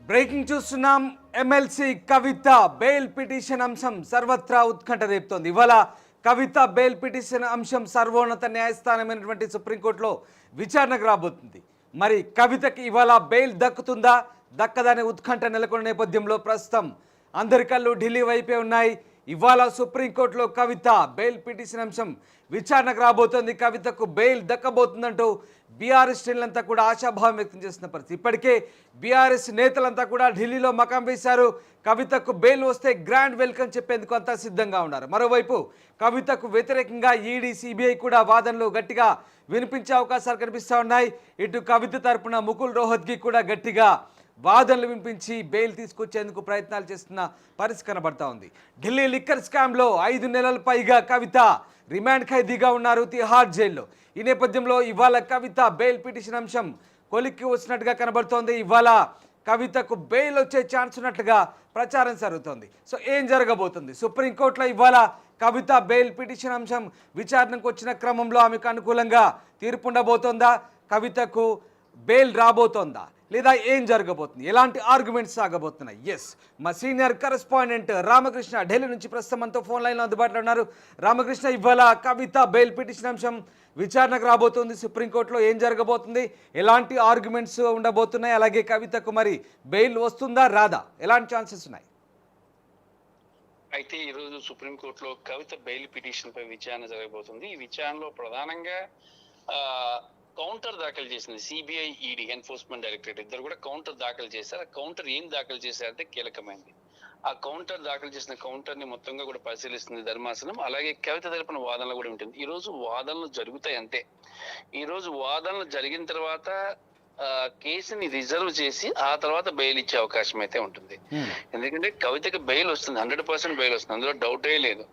Breaking చూస్తున్నాం. MLC కవిత bail petition అంశం సర్వత్రా ఉత్కంఠ రేపుతోంది. ఇవాళ కవిత బెయిల్ పిటిషన్ అంశం సర్వోన్నత న్యాయస్థానమైనటువంటి సుప్రీంకోర్టులో విచారణకు రాబోతుంది. మరి కవితకి ఇవాళ బెయిల్ దక్కుతుందా దక్కదనే ఉత్కంఠ నెలకొన్న నేపథ్యంలో ప్రస్తుతం అందరి కళ్ళు ఢిల్లీ వైపే ఉన్నాయి. ఇవాళ సుప్రీంకోర్టులో కవిత బెయిల్ పిటిషన్ అంశం విచారణకు రాబోతోంది. కవితకు బెయిల్ దక్కబోతుందంటూ బీఆర్ఎస్ శ్రేణులంతా కూడా ఆశాభావం వ్యక్తం చేస్తున్న పరిస్థితి. ఇప్పటికే బీఆర్ఎస్ నేతలంతా కూడా ఢిల్లీలో మకాం వేశారు. కవితకు బెయిల్ వస్తే గ్రాండ్ వెల్కమ్ చెప్పేందుకు అంతా సిద్ధంగా ఉన్నారు. మరోవైపు కవితకు వ్యతిరేకంగా ఈడీ, సిబిఐ కూడా వాదనలు గట్టిగా వినిపించే అవకాశాలు కనిపిస్తూ ఉన్నాయి. ఇటు కవిత తరపున ముకుల్ రోహత్గి కూడా గట్టిగా వాదనలు వినిపించి బెయిల్ తీసుకొచ్చేందుకు ప్రయత్నాలు చేస్తున్న పరిస్థితి కనబడతా ఉంది. ఢిల్లీ లిక్కర్ స్కామ్లో 5 నెలల పైగా కవిత రిమాండ్ ఖైదీగా ఉన్నారు తిహార్ జైల్లో. ఈ నేపథ్యంలో ఇవాళ కవిత బెయిల్ పిటిషన్ అంశం కొలిక్కి వచ్చినట్టుగా కనబడుతోంది. ఇవాళ కవితకు బెయిల్ వచ్చే ఛాన్స్ ఉన్నట్లుగా ప్రచారం జరుగుతోంది. సో ఏం జరగబోతుంది? సుప్రీంకోర్టులో ఇవాళ కవిత బెయిల్ పిటిషన్ అంశం విచారణకు వచ్చిన క్రమంలో ఆమెకు అనుకూలంగా తీర్పు ఉండబోతోందా? కవితకు బెయిల్ రాబోతోందా లేదా ఏం జరగబోతుంది? ఎలాంటి ఆర్గ్యుమెంట్స్ సాగబోతున్నాయి? ఎస్, మా సీనియర్ కరెస్పాండెంట్ రామకృష్ణ ఢిల్లీ నుంచి ప్రస్తుతం మనతో ఫోన్ లైన్లో అందుబాటులో ఉన్నారు. రామకృష్ణ, ఇవాళ కవిత బెయిల్ పిటిషన్ అంశం విచారణకు రాబోతుంది సుప్రీంకోర్టులో. ఏం జరగబోతుంది? ఎలాంటి ఆర్గ్యుమెంట్స్ ఉండబోతున్నాయి? అలాగే కవితకు మరి బెయిల్ వస్తుందా రాదా? ఎలాంటి ఛాన్సెస్ ఉన్నాయి? అయితే ఈరోజు సుప్రీంకోర్టులో కవిత బెయిల్ పిటిషన్ పై విచారణ జరగబోతుంది. ఈ విచారణలో ప్రధానంగా కౌంటర్ దాఖలు చేసింది సిబిఐ, ఈడీ, ఎన్ఫోర్స్మెంట్ డైరెక్టరేట్ ఇద్దరు కూడా కౌంటర్ దాఖలు చేశారు. ఆ కౌంటర్ ఏం దాఖలు చేశారంటే కీలకమైంది. ఆ కౌంటర్ దాఖలు చేసిన కౌంటర్ ని మొత్తంగా కూడా పరిశీలిస్తుంది ధర్మాసనం. అలాగే కవిత తరపున వాదనలు కూడా ఉంటుంది. ఈ రోజు వాదనలు జరుగుతాయి అంతే. ఈ రోజు వాదనలు జరిగిన తర్వాత కేసుని రిజర్వ్ చేసి ఆ తర్వాత బెయిల్ ఇచ్చే అవకాశం అయితే ఉంటుంది. ఎందుకంటే కవితకి బెయిల్ వస్తుంది, 100% బెయిల్ వస్తుంది, అందులో డౌటే లేదు.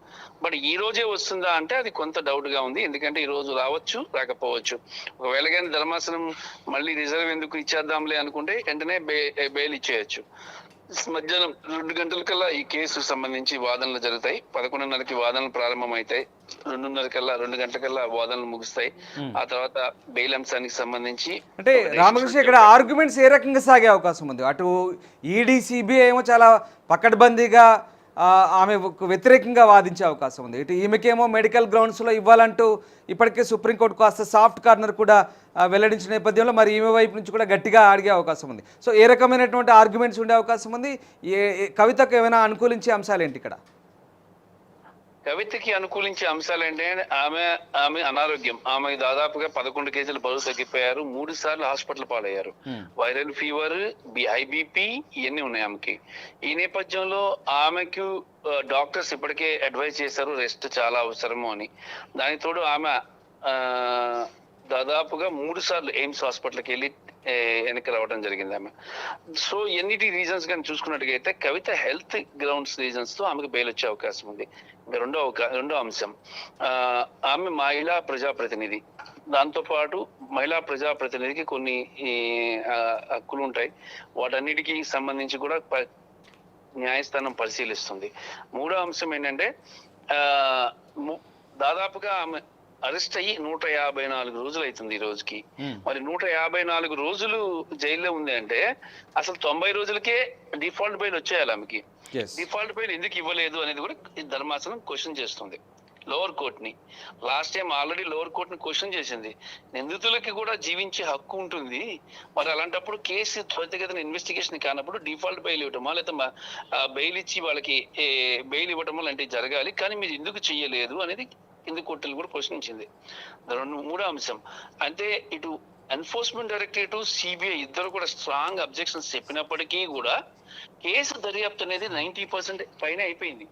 బట్ ఈ రోజే వస్తుందా అంటే అది కొంత డౌట్ గా ఉంది. ఎందుకంటే ఈ రోజు రావచ్చు, రాకపోవచ్చు. ఒకవేళ కానీ ధర్మాసనం మళ్ళీ రిజర్వ్ ఎందుకు ఇచ్చేద్దాంలే అనుకుంటే వెంటనే బెయిల్ ఇచ్చేయచ్చు. మధ్యాహ్నం 2 గంటల కల్లా ఈ కేసు సంబంధించి వాదనలు జరుగుతాయి. 11:30కి వాదనలు ప్రారంభమవుతాయి. 2 గంటల కల్లా వాదనలు ముగుస్తాయి. ఆ తర్వాత బెయిల్ అంశానికి సంబంధించి అంటే రామకృష్ణ, ఇక్కడ ఆర్గ్యుమెంట్స్ ఏ రకంగా సాగే అవకాశం ఉంది? అటు ఈడీ, సిబిఐ ఏమో చాలా పకడ్బందీగా ఆమె వ్యతిరేకంగా వాదించే అవకాశం ఉంది. ఇటు ఈమెకేమో మెడికల్ గ్రౌండ్స్లో ఇవ్వాలంటూ ఇప్పటికే సుప్రీంకోర్టు కాస్త సాఫ్ట్ కార్నర్ కూడా వెల్లడించిన నేపథ్యంలో మరి ఈమె వైపు నుంచి కూడా గట్టిగా అడిగే అవకాశం ఉంది. సో ఏ రకమైనటువంటి ఆర్గ్యుమెంట్స్ ఉండే అవకాశం ఉంది? కవితకు ఏమైనా అనుకూలించే అంశాలు ఏంటి ఇక్కడ? కవితకి అనుకూలించే అంశాలు ఏంటంటే ఆమె అనారోగ్యం. ఆమె దాదాపుగా 11 కేజీలు బరువు తగ్గిపోయారు. 3 సార్లు హాస్పిటల్ పాలయ్యారు. వైరల్ ఫీవర్, హై బీపీ ఇవన్నీ ఉన్నాయి ఆమెకి. ఈ నేపథ్యంలో ఆమెకు డాక్టర్స్ ఇప్పటికే అడ్వైజ్ చేశారు రెస్ట్ చాలా అవసరము అని. దానికి తోడు ఆమె దాదాపుగా 3 సార్లు ఎయిమ్స్ హాస్పిటల్కి వెళ్ళి వెనక్కి రావడం జరిగింది ఆమె. సో ఎన్నిటి రీజన్స్ కానీ చూసుకున్నట్టుగైతే కవిత హెల్త్ గ్రౌండ్స్ రీజన్స్ తో ఆమెకు బెయిల్ వచ్చే అవకాశం ఉంది. రెండో అంశం, ఆమె మహిళా ప్రజాప్రతినిధి. దాంతో పాటు మహిళా ప్రజాప్రతినిధికి కొన్ని హక్కులు ఉంటాయి. వాటన్నిటికీ సంబంధించి కూడా న్యాయస్థానం పరిశీలిస్తుంది. మూడో అంశం ఏంటంటే దాదాపుగా ఆమె అరెస్ట్ అయ్యి 154 రోజులు అవుతుంది ఈ రోజుకి. మరి 154 రోజులు జైల్లో ఉంది అంటే అసలు 90 రోజులకే డిఫాల్ట్ బెయిల్ వచ్చేయాలి ఆమెకి. డిఫాల్ట్ బెయిల్ ఎందుకు ఇవ్వలేదు అనేది కూడా ధర్మాసనం క్వశ్చన్ చేస్తుంది లోవర్ కోర్ట్ ని. Last time already lower court ని క్వశ్చన్ చేసింది. నిందితులకి కూడా జీవించే హక్కు ఉంటుంది. మరి అలాంటప్పుడు కేసు త్వరితగతిన ఇన్వెస్టిగేషన్ కానప్పుడు డిఫాల్ట్ బెయిల్ ఇవ్వటమా లేదా బెయిల్ ఇచ్చి వాళ్ళకి బెయిల్ ఇవ్వటమో లాంటివి జరగాలి. కానీ మీరు ఎందుకు చెయ్యలేదు అనేది కింది కోర్టులు కూడా ప్రశ్నించింది. మూడో అంశం అంటే ఇటు ఎన్ఫోర్స్మెంట్ డైరెక్టరేట్, సిబిఐ ఇద్దరు కూడా స్ట్రాంగ్ అబ్జెక్షన్స్ చెప్పినప్పటికీ కూడా కేసు దర్యాప్తు అనేది 90% పైన అయిపోయింది.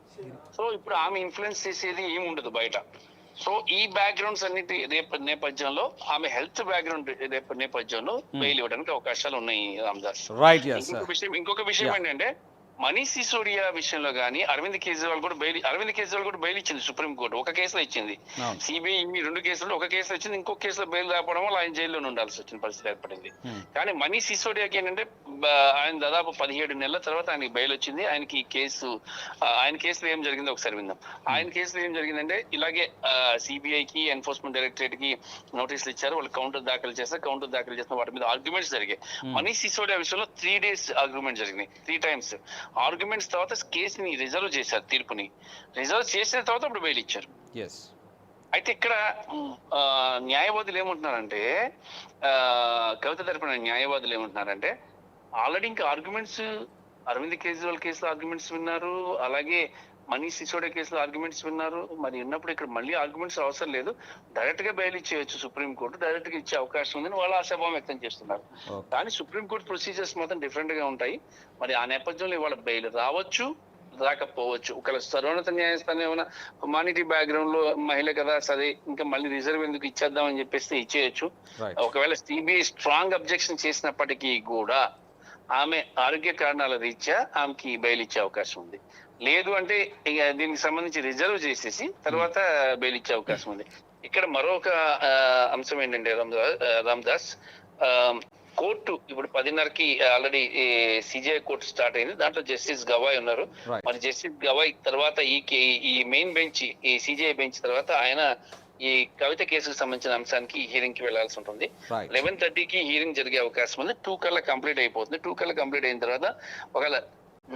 సో ఇప్పుడు ఆమె ఇన్ఫ్లుయెన్స్ చేసేది ఏమి ఉండదు బయట. సో ఈ బ్యాక్గ్రౌండ్స్ అన్నిటి నేపథ్యంలో ఆమె హెల్త్ బ్యాక్గ్రౌండ్ నేపథ్యంలో బెయిల్ ఇవ్వడానికి అవకాశాలు ఉన్నాయి రామదాస్. రైట్. ఇంకొక విషయం ఏంటంటే మనీష్ సిసోడియా విషయంలో కానీ అరవింద్ కేజ్రీవాల్ కూడా బెయిల్ ఇచ్చింది సుప్రీంకోర్టు. ఒక కేసులో ఇచ్చింది. సిబిఐ ఈ 2 కేసులు, ఒక కేసులో ఇచ్చింది, ఇంకో కేసులో బెయిల్ రావడం వల్ల ఆయన జైల్లోనే ఉండాల్సి వచ్చిన పరిస్థితి ఏర్పడింది. కానీ మనీష్ సిసోడియాకి ఏంటంటే ఆయన దాదాపు 17 నెలల తర్వాత ఆయనకి బెయిల్ వచ్చింది. ఆయన కేసులో ఏం జరిగిందో ఒకసారి విందాం. ఆయన కేసులో ఏం జరిగిందంటే ఇలాగే సిబిఐకి ఎన్ఫోర్స్మెంట్ డైరెక్టరేట్ కి నోటీసులు ఇచ్చారు. వాళ్ళు కౌంటర్ దాఖలు చేసిన వాటి మీద ఆర్గ్యుమెంట్స్ జరిగాయి. మనీష్ సిసోడియా విషయంలో 3 days ఆర్గ్యుమెంట్ జరిగినాయి, 3 times ఆర్గ్యుమెంట్స్ తర్వాత కేసుని రిజర్వ్ చేశారు. తీర్పుని రిజర్వ్ చేసిన తర్వాత అప్పుడు బెయిల్ ఇచ్చారు. అయితే ఇక్కడ న్యాయవాదులు ఏమంటున్నారంటే, కవిత తరపున న్యాయవాదులు ఏమంటున్నారంటే, ఆల్రెడీ ఇంకా ఆర్గ్యుమెంట్స్ అరవింద్ కేజ్రీవాల్ కేసులో ఆర్గ్యుమెంట్స్ విన్నారు, అలాగే మనీష్ సిసోడియా కేసులో ఆర్గ్యుమెంట్స్ విన్నారు. మరి ఉన్నప్పుడు ఇక్కడ మళ్ళీ ఆర్గ్యుమెంట్స్ అవసరం లేదు, డైరెక్ట్ గా బెయిల్ ఇచ్చేయచ్చు, సుప్రీంకోర్టు డైరెక్ట్ గా ఇచ్చే అవకాశం ఉందని వాళ్ళు ఆశాభావం వ్యక్తం చేస్తున్నారు. కానీ సుప్రీంకోర్టు ప్రొసీజర్స్ మాత్రం డిఫరెంట్ గా ఉంటాయి. మరి ఆ నేపథ్యంలో ఇవాళ బెయిల్ రావచ్చు, రాకపోవచ్చు. ఒకవేళ సర్వోన్నత న్యాయస్థానం ఏమైనా హ్యుమానిటీ బ్యాక్గ్రౌండ్ లో మహిళ కదా, సరే ఇంకా మళ్ళీ రిజర్వ్ ఎందుకు ఇచ్చేద్దామని చెప్పేస్తే ఇచ్చేయచ్చు. ఒకవేళ సిబిఐ స్ట్రాంగ్ అబ్జెక్షన్ చేసినప్పటికీ కూడా ఆమె ఆరోగ్య కారణాల రీత్యా ఆమెకి బెయిల్ ఇచ్చే అవకాశం ఉంది. లేదు అంటే ఇక దీనికి సంబంధించి రిజర్వ్ చేసేసి తర్వాత బెయిల్ ఇచ్చే అవకాశం ఉంది. ఇక్కడ మరొక అంశం ఏంటంటే రామ్దాస్, కోర్టు ఇప్పుడు 10:30కి ఆల్రెడీ సిజిఐ కోర్టు స్టార్ట్ అయింది. దాంట్లో జస్టిస్ గవాయ్ ఉన్నారు. మరి జస్టిస్ గవాయ్ తర్వాత ఈ మెయిన్ బెంచ్, ఈ సిజిఐ బెంచ్ తర్వాత ఆయన ఈ కవిత కేసుకు సంబంధించిన అంశానికి హీరింగ్ కి వెళ్లాల్సి ఉంటుంది. 11:30కి హీరింగ్ జరిగే అవకాశం ఉంది. 2 కల్లా కంప్లీట్ అయిపోతుంది. 2 కల్లా కంప్లీట్ అయిన తర్వాత ఒకవేళ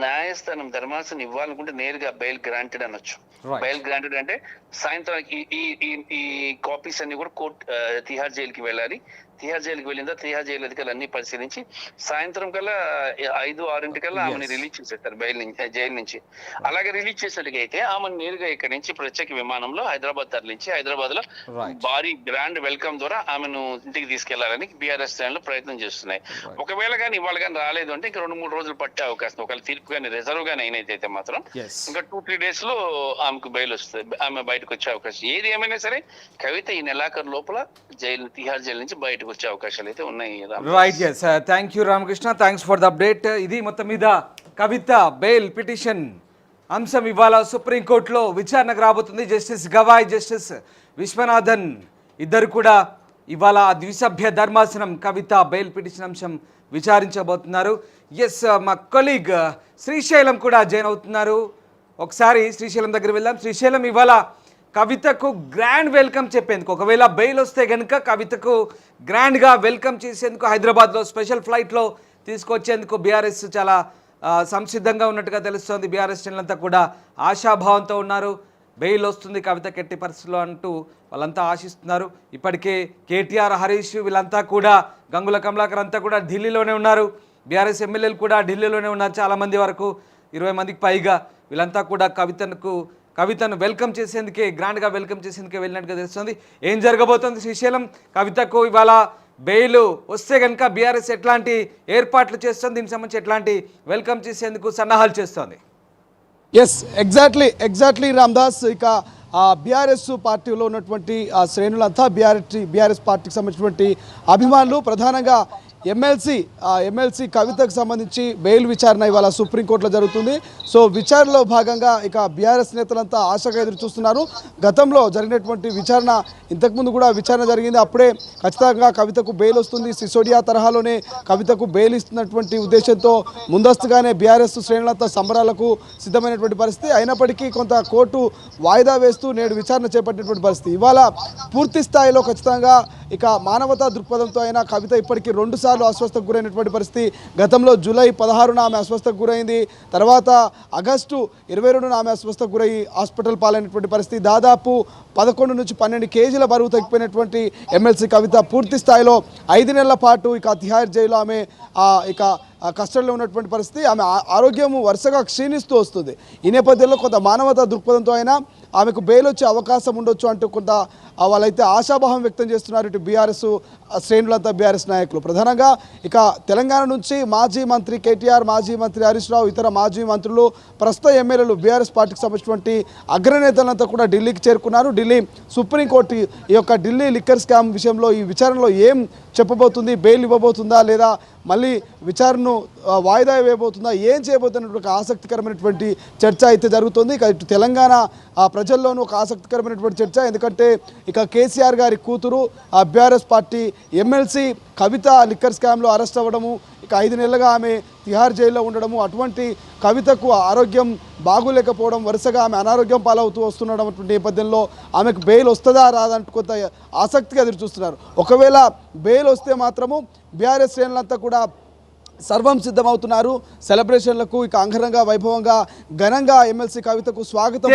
న్యాయస్థానం ధర్మాసనం ఇవ్వాలనుకుంటే నేరుగా బెయిల్ గ్రాంటెడ్ అనొచ్చు. బెయిల్ గ్రాంటెడ్ అంటే సాయంత్రం ఈ కాపీస్ అన్ని కూడా కోర్టు తిహార్ జైలుకి వెళ్ళాలి. తిహార్ జైలుకి వెళ్ళిన తర్వాత తిహార్ జైలు అధికారులు అన్ని పరిశీలించి సాయంత్రం కల్లా 5-6 కల్లా ఆమెను రిలీజ్ చేసేస్తారు జైలు నుంచి. అలాగే రిలీజ్ చేసినట్టుగా అయితే ఆమెను నేరుగా ఇక్కడ నుంచి ప్రత్యేక విమానంలో హైదరాబాద్ తరలించి హైదరాబాద్ లో భారీ గ్రాండ్ వెల్కమ్ ద్వారా ఆమెను ఇంటికి తీసుకెళ్లాలని బీఆర్ఎస్ శ్రేణులు ప్రయత్నం చేస్తున్నాయి. ఒకవేళ కానీ ఇవాళ కానీ రాలేదు అంటే ఇంకా 2-3 రోజులు పట్టే అవకాశం. ఒకవేళ తీర్పు కానీ రిజర్వ్ గానీ అయినైతే మాత్రం ఇంకా 2-3 days లో ఆమెకు బెయిల్ వస్తుంది, ఆమె బయటకు వచ్చే అవకాశం. ఏది ఏమైనా సరే కవిత ఈ నెలాఖరు లోపల తిహార్ జైలు నుంచి బయటకు వచ్చే అవకాశాలు అయితే ఉన్నాయి. Right, yes, thank you Ramakrishna, thanks for the update. ఇది మొత్తం మీద కవిత బెయిల్ పిటిషన్ అంశం ఇవాళ సుప్రీంకోర్టులో విచారణకు రాబోతుంది. జస్టిస్ గవాయ్, జస్టిస్ విశ్వనాథన్ ఇద్దరు కూడా ఇవాళ ద్విసభ్య ధర్మాసనం కవిత బెయిల్ పిటిషన్ అంశం విచారించబోతున్నారు. ఎస్, మా కొలీగ్ శ్రీశైలం కూడా జాయిన్ అవుతున్నారు. ఒకసారి శ్రీశైలం దగ్గర వెళ్దాం. శ్రీశైలం, ఇవాళ కవితకు గ్రాండ్ వెల్కమ్ చెప్పేందుకు, ఒకవేళ బెయిల్ వస్తే కనుక కవితకు గ్రాండ్గా వెల్కమ్ చేసేందుకు హైదరాబాద్లో స్పెషల్ ఫ్లైట్లో తీసుకొచ్చేందుకు బీఆర్ఎస్ చాలా సంసిద్ధంగా ఉన్నట్టుగా తెలుస్తోంది. బీఆర్ఎస్ శ్రేణులంతా కూడా ఆశాభావంతో ఉన్నారు. బెయిల్ వస్తుంది కవితకు ఎట్టి పరిస్థితుల్లో అంటూ వాళ్ళంతా ఆశిస్తున్నారు. ఇప్పటికే కేటీఆర్, హరీష్ వీళ్ళంతా కూడా, గంగుల కమలాకర్ అంతా కూడా ఢిల్లీలోనే ఉన్నారు. బీఆర్ఎస్ ఎమ్మెల్యేలు కూడా ఢిల్లీలోనే ఉన్నారు. చాలామంది వరకు 20 మందికి పైగా వీళ్ళంతా కూడా కవితను వెల్కమ్ చేసేందుకే, గ్రాండ్గా వెల్కమ్ చేసేందుకే వెళ్ళినట్టుగా తెలుస్తుంది. ఏం జరగబోతోంది శ్రీశైలం? కవితకు ఇవాళ బెయిల్ వస్తే కనుక బీఆర్ఎస్ ఎట్లాంటి ఏర్పాట్లు చేస్తుంది, దీనికి సంబంధించి ఎట్లాంటి వెల్కమ్ చేసేందుకు సన్నాహాలు చేస్తోంది? Yes, exactly Ramdas. ఇక బీఆర్ఎస్ పార్టీలో ఉన్నటువంటి శ్రేణులంతా బీఆర్ఎస్ పార్టీకి సంబంధించినటువంటి అభిమానులు ప్రధానంగా ఎమ్మెల్సీ కవితకు సంబంధించి బెయిల్ విచారణ ఇవాళ సుప్రీంకోర్టులో జరుగుతుంది. సో విచారణలో భాగంగా ఇక బీఆర్ఎస్ నేతలంతా ఆశగా ఎదురు చూస్తున్నారు. గతంలో జరిగినటువంటి విచారణ, ఇంతకుముందు కూడా విచారణ జరిగింది. అప్పుడే ఖచ్చితంగా కవితకు బెయిల్ వస్తుంది, సిసోడియా తరహాలోనే కవితకు బెయిల్ ఇస్తున్నటువంటి ఉద్దేశంతో ముందస్తుగానే బీఆర్ఎస్ శ్రేణులంతా సంబరాలకు సిద్ధమైనటువంటి పరిస్థితి. అయినప్పటికీ కొంత కోర్టు వాయిదా వేస్తూ నేడు విచారణ చేపట్టినటువంటి పరిస్థితి. ఇవాళ పూర్తి స్థాయిలో ఖచ్చితంగా ఇక మానవతా దృక్పథంతో అయినా కవిత ఇప్పటికీ 2 సార్లు అస్వస్థకు గురైనటువంటి పరిస్థితి. గతంలో జూలై 16న ఆమె అస్వస్థకు గురైంది. తర్వాత ఆగస్టు 22న ఆమె అస్వస్థకు గురై హాస్పిటల్ పాలైనటువంటి పరిస్థితి. దాదాపు 11 నుంచి 12 కేజీల బరువు తగ్గిపోయినటువంటి ఎమ్మెల్సీ కవిత పూర్తి స్థాయిలో 5 నెలల పాటు ఇక తిహార్ జైల్లో ఆమె ఇక కష్టంలో ఉన్నటువంటి పరిస్థితి. ఆమె ఆరోగ్యం వరుసగా క్షీణిస్తూ వస్తుంది. ఈ నేపథ్యంలో కొంత మానవతా దృక్పథంతో అయినా ఆమెకు బెయిల్ వచ్చే అవకాశం ఉండొచ్చు అంటూ కొంత వాళ్ళైతే ఆశాభావం వ్యక్తం చేస్తున్నారు ఇటు బీఆర్ఎస్ శ్రేణులంతా, బీఆర్ఎస్ నాయకులు. ప్రధానంగా ఇక తెలంగాణ నుంచి మాజీ మంత్రి కేటీఆర్, మాజీ మంత్రి హరీష్ రావు, ఇతర మాజీ మంత్రులు, ప్రస్తుత ఎమ్మెల్యేలు, బీఆర్ఎస్ పార్టీకి సంబంధించినటువంటి అగ్రనేతలంతా కూడా ఢిల్లీకి చేరుకున్నారు. ఢిల్లీ సుప్రీంకోర్టు ఈ యొక్క ఢిల్లీ లిక్కర్ స్కామ్ విషయంలో ఈ విచారణలో ఏం చెప్పబోతుంది, బెయిల్ ఇవ్వబోతుందా లేదా మళ్ళీ విచారణను వాయిదా వేయబోతుందా, ఏం చేయబోతున్నటువంటి ఒక ఆసక్తికరమైనటువంటి చర్చ అయితే జరుగుతుంది. ఇక ఇటు తెలంగాణ ప్రజల్లోనూ ఒక ఆసక్తికరమైనటువంటి చర్చ. ఎందుకంటే ఇక కేసీఆర్ గారి కూతురు బీఆర్ఎస్ పార్టీ ఎమ్మెల్సీ కవిత లిక్కర్ స్కామ్లో అరెస్ట్ అవ్వడము, ఇక 5 నెలలుగా ఆమె తిహార్ జైల్లో ఉండడము, అటువంటి కవితకు ఆరోగ్యం బాగోలేకపోవడం, వరుసగా ఆమె అనారోగ్యం పాలవుతూ వస్తున్నటువంటి నేపథ్యంలో ఆమెకు బెయిల్ వస్తుందా రాదంటూ కొంత ఆసక్తిగా ఎదురు చూస్తున్నారు. ఒకవేళ బెయిల్ వస్తే మాత్రము బీఆర్ఎస్ శ్రేణులంతా కూడా సర్వం సిద్ధమవుతున్నారు సెలబ్రేషన్లకు. ఇక అంగరంగ వైభవంగా ఘనంగా ఎమ్మెల్సీ కవితకు స్వాగతం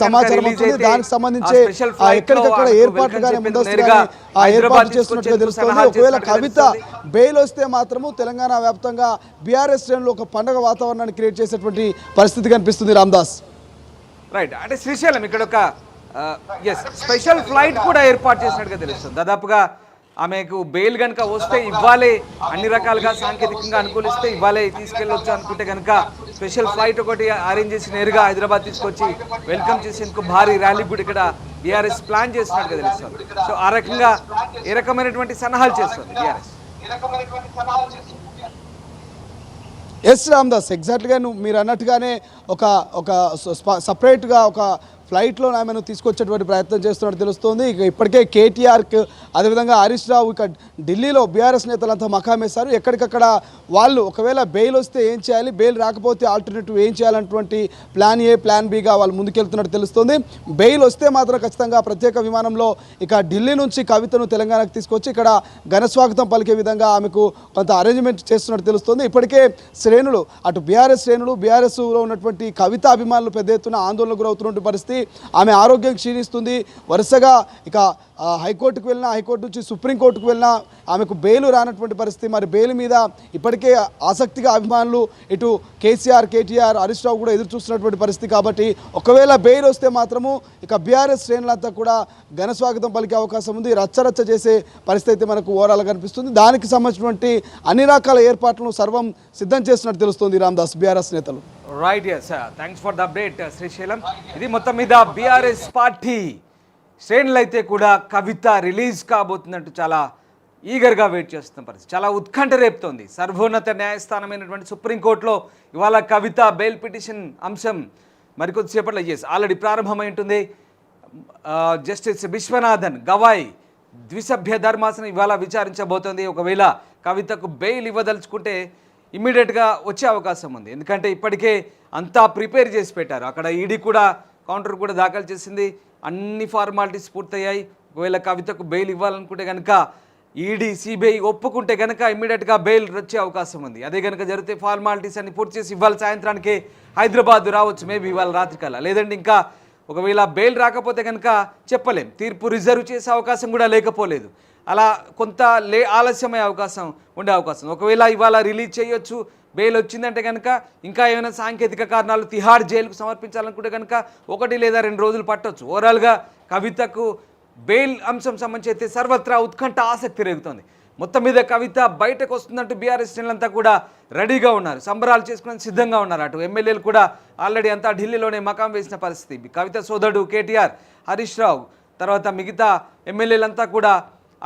సమాచారం అవుతుంది. దానికి సంబంధించి ఎక్కడికక్కడ ఏర్పాట్లుగానే ముందస్తుగానే ఏర్పాటు చేస్తున్నట్టుగా తెలుస్తోంది. ఒకవేళ కవిత బెయిల్ వస్తే మాత్రము తెలంగాణ వ్యాప్తంగా బీఆర్ఎస్ శ్రేణులు ఒక పండుగ వాతావరణాన్ని క్రియేట్ చేసేటువంటి పరిస్థితి కనిపిస్తుంది. రామ్దాస్ రైట్, అంటే శ్రీశైలం ఇక్కడ ఒక స్పెషల్ ఫ్లైట్ కూడా ఏర్పాటు చేసినట్టుగా తెలుస్తుంది. దాదాపుగా ఆమెకు బెయిల్ కనుక వస్తే ఇవ్వాలే, అన్ని రకాలుగా సాంకేతికంగా అనుకూలిస్తే ఇవ్వాలే తీసుకెళ్ళొచ్చు అనుకుంటే కనుక స్పెషల్ ఫ్లైట్ ఒకటి అరేంజ్ చేసి నేరుగా హైదరాబాద్ తీసుకొచ్చి వెల్కమ్ చేసేందుకు భారీ ర్యాలీ కూడా ఇక్కడ బీఆర్ఎస్ ప్లాన్ చేస్తున్నట్టుగా తెలుస్తుంది. సో ఆ రకంగా ఏ రకమైనటువంటి సన్నాహాలు చేస్తుంది బీఆర్ఎస్? ఎస్ రామ్దాస్, ఎగ్జాక్ట్గా మీరు అన్నట్టుగానే ఒక సపరేట్గా ఒక ఫ్లైట్లో ఆమెను తీసుకొచ్చేటువంటి ప్రయత్నం చేస్తున్నట్టు తెలుస్తోంది. ఇక ఇప్పటికే కేటీఆర్కి అదేవిధంగా హరీష్ రావు ఇక ఢిల్లీలో బీఆర్ఎస్ నేతలంతా మకామేశారు. ఎక్కడికక్కడ వాళ్ళు ఒకవేళ బెయిల్ వస్తే ఏం చేయాలి, బెయిల్ రాకపోతే ఆల్టర్నేటివ్ ఏం చేయాలన్నటువంటి ప్లాన్ ఏ ప్లాన్ బిగా వాళ్ళు ముందుకెళ్తున్నట్టు తెలుస్తుంది. బెయిల్ వస్తే మాత్రం ఖచ్చితంగా ప్రత్యేక విమానంలో ఇక ఢిల్లీ నుంచి కవితను తెలంగాణకు తీసుకొచ్చి ఇక్కడ ఘనస్వాగతం పలికే విధంగా ఆమెకు కొంత అరేంజ్మెంట్ చేస్తున్నట్టు తెలుస్తుంది. ఇప్పటికే శ్రేణులు అటు బీఆర్ఎస్ శ్రేణులు, బీఆర్ఎస్లో ఉన్నటువంటి కవిత అభిమానులు పెద్ద ఎత్తున ఆందోళనకు గురవుతున్నటువంటి పరిస్థితి. ఆమె ఆరోగ్యం క్షీణిస్తుంది. వరుసగా ఇక హైకోర్టుకు వెళ్ళినా, హైకోర్టు నుంచి సుప్రీంకోర్టుకు వెళ్ళినా ఆమెకు బెయిల్ రానటువంటి పరిస్థితి. మరి బెయిల్ మీద ఇప్పటికే ఆసక్తిగా అభిమానులు ఇటు కేసీఆర్, కేటీఆర్, హరీష్ రావు కూడా ఎదురు చూస్తున్నటువంటి పరిస్థితి. కాబట్టి ఒకవేళ బెయిల్ వస్తే మాత్రము ఇక బీఆర్ఎస్ శ్రేణులంతా కూడా ఘనస్వాగతం పలికే అవకాశం ఉంది. రచ్చరచ్చ చేసే పరిస్థితి అయితే మనకు ఓవరాల్గా కనిపిస్తుంది. దానికి సంబంధించినటువంటి అన్ని రకాల ఏర్పాట్లను సర్వం సిద్ధం చేస్తున్నట్టు తెలుస్తుంది రామ్దాస్, బీఆర్ఎస్ నేతలు. Right, yes, thanks for the update Srisailam. ఇది మొత్తం మీద బీఆర్ఎస్ పార్టీ శ్రేణులు అయితే కూడా కవిత రిలీజ్ కాబోతుందంటూ చాలా ఈగర్గా వెయిట్ చేస్తున్న పరిస్థితి, చాలా ఉత్కంఠ రేపుతోంది. సర్వోన్నత న్యాయస్థానమైనటువంటి సుప్రీంకోర్టులో ఇవాళ కవిత బెయిల్ పిటిషన్ అంశం మరికొద్దిసేపట్లో ఆల్రెడీ ప్రారంభమై ఉంటుంది. జస్టిస్ విశ్వనాథన్ గవాయ్ ద్విసభ్య ధర్మాసనం ఇవాళ విచారించబోతోంది. ఒకవేళ కవితకు బెయిల్ ఇవ్వదలుచుకుంటే ఇమ్మీడియట్గా వచ్చే అవకాశం ఉంది. ఎందుకంటే ఇప్పటికే అంతా ప్రిపేర్ చేసి పెట్టారు. అక్కడ ఈడీ కూడా కౌంటర్ కూడా దాఖలు చేసింది. అన్ని ఫార్మాలిటీస్ పూర్తయ్యాయి. ఒకవేళ కవితకు బెయిల్ ఇవ్వాలనుకుంటే కనుక ఈడీ, సిబిఐ ఒప్పుకుంటే కనుక ఇమ్మీడియట్గా బెయిల్ వచ్చే అవకాశం ఉంది. అదే కనుక జరిగితే ఫార్మాలిటీస్ అన్ని పూర్తి చేసి ఇవాళ సాయంత్రానికి హైదరాబాద్ రావచ్చు, మేబీ ఇవాళ రాత్రికల్లా. లేదంటే ఇంకా ఒకవేళ బెయిల్ రాకపోతే కనుక చెప్పలేం, తీర్పు రిజర్వ్ చేసే అవకాశం కూడా లేకపోలేదు. అలా కొంత ఆలస్యమయ్యే అవకాశం ఉండే అవకాశం. ఒకవేళ ఇవాళ రిలీజ్ చేయొచ్చు, బెయిల్ వచ్చిందంటే కనుక ఇంకా ఏమైనా సాంకేతిక కారణాలు తిహార్ జైలుకు సమర్పించాలనుకుంటే కనుక 1 లేదా 2 రోజులు పట్టవచ్చు. ఓవరాల్గా కవితకు బెయిల్ అంశం సంబంధించి అయితే సర్వత్రా ఉత్కంఠ ఆసక్తి రేగుతోంది. మొత్తం మీద కవిత బయటకు వస్తుందంటూ బీఆర్ఎస్ శ్రేణులంతా కూడా రెడీగా ఉన్నారు, సంబరాలు చేసుకుని సిద్ధంగా ఉన్నారు. అటు ఎమ్మెల్యేలు కూడా ఆల్రెడీ అంతా ఢిల్లీలోనే మకాం వేసిన పరిస్థితి. కవిత సోదరుడు కేటీఆర్, హరీష్ రావు, తర్వాత మిగతా ఎమ్మెల్యేలంతా కూడా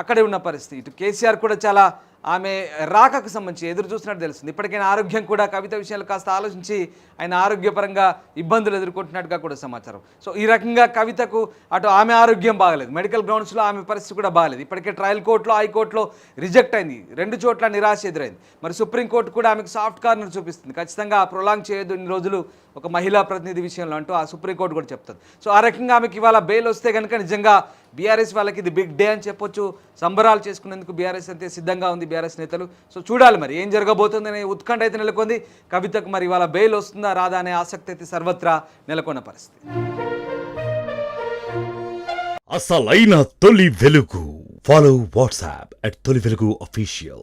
అక్కడే ఉన్న పరిస్థితి. ఇటు కేసీఆర్ కూడా చాలా ఆమె రాకకు సంబంధించి ఎదురు చూసినట్టు తెలుస్తుంది. ఇప్పటికైనా ఆరోగ్యం కూడా కవిత విషయాలు కాస్త ఆలోచించి ఆయన ఆరోగ్యపరంగా ఇబ్బందులు ఎదుర్కొంటున్నట్టుగా కూడా సమాచారం. సో ఈ రకంగా కవితకు అటు ఆమె ఆరోగ్యం బాగలేదు, మెడికల్ గ్రౌండ్స్లో ఆమె పరిస్థితి కూడా బాగలేదు. ఇప్పటికే ట్రయల్ కోర్టులో, హైకోర్టులో రిజెక్ట్ అయింది, 2 చోట్ల నిరాశ ఎదురైంది. మరి సుప్రీంకోర్టు కూడా ఆమెకు సాఫ్ట్ కార్నర్ చూపిస్తుంది, ఖచ్చితంగా ప్రొలాంగ్ చేయొద్దు ఇన్ని రోజులు ఒక మహిళా ప్రతినిధి విషయంలో అంటూ ఆ సుప్రీంకోర్టు కూడా చెప్తుంది. సో ఆ రకంగా ఆమెకి ఇవాళ బెయిల్ వస్తే కనుక నిజంగా బీఆర్ఎస్ వాళ్ళకి ఇది బిగ్ డే అని చెప్పొచ్చు. సంబరాలు చేసుకునేందుకు బీఆర్ఎస్ అయితే సిద్ధంగా ఉంది, బీఆర్ఎస్ నేతలు. సో చూడాలి మరి ఏం జరగబోతుందనే ఉత్కంఠ అయితే నెలకొంది. కవితకు మరి ఇవాళ బెయిల్ వస్తుందా రాదా అనే ఆసక్తి అయితే సర్వత్రా నెలకొన్న పరిస్థితి. అసలైన తొలి వెలుగు. ఫాలో వాట్సాప్ @తొలి వెలుగు అఫీషియల్.